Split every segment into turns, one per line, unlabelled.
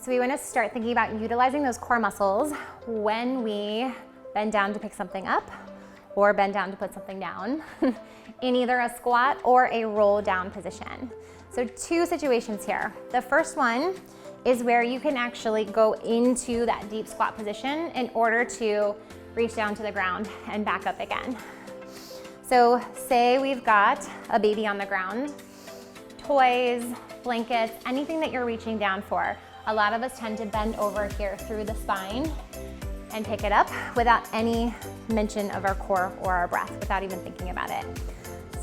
So we want to start thinking about utilizing those core muscles when we bend down to pick something up or bend down to put something down in either a squat or a roll down position. So two situations here. The first one is where you can actually go into that deep squat position in order to reach down to the ground and back up again. So say we've got a baby on the ground, toys, blankets, anything that you're reaching down for. A lot of us tend to bend over here through the spine and pick it up without any mention of our core or our breath, without even thinking about it.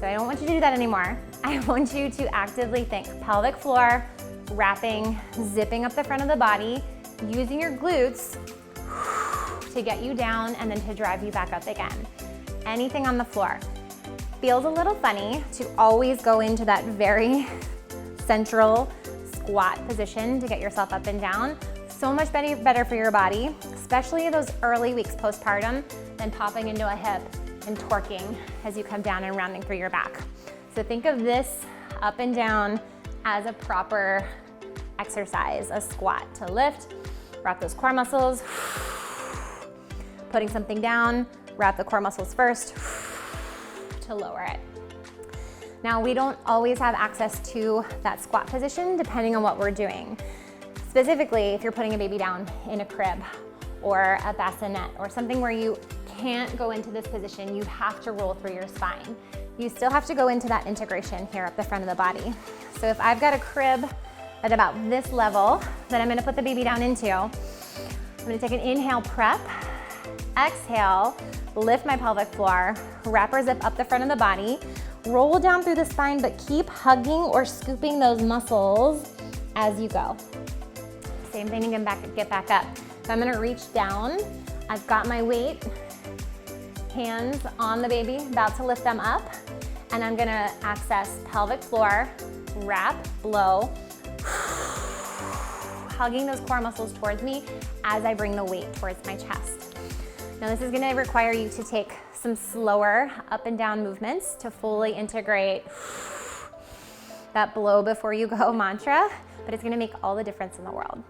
So I don't want you to do that anymore. I want you to actively think pelvic floor, wrapping, zipping up the front of the body, using your glutes to get you down and then to drive you back up again. Anything on the floor. Feels a little funny to always go into that very central squat position to get yourself up and down. So much better for your body, especially those early weeks postpartum, than popping into a hip and torquing as you come down and rounding through your back. So think of this up and down as a proper exercise, a squat to lift, wrap those core muscles, putting something down, wrap the core muscles first to lower it. Now, we don't always have access to that squat position depending on what we're doing. Specifically, if you're putting a baby down in a crib or a bassinet or something where you can't go into this position, you have to roll through your spine. You still have to go into that integration here up the front of the body. So if I've got a crib at about this level that I'm gonna put the baby down into, I'm gonna take an inhale, prep, exhale, lift my pelvic floor, wrap or zip up the front of the body, roll down through the spine, but keep hugging or scooping those muscles as you go. Same thing, you can get back up. So I'm gonna reach down. I've got my weight, hands on the baby, about to lift them up, and I'm gonna access pelvic floor, wrap, blow, hugging those core muscles towards me as I bring the weight towards my chest. Now this is gonna require you to take some slower up and down movements to fully integrate that blow before you go mantra, but it's gonna make all the difference in the world.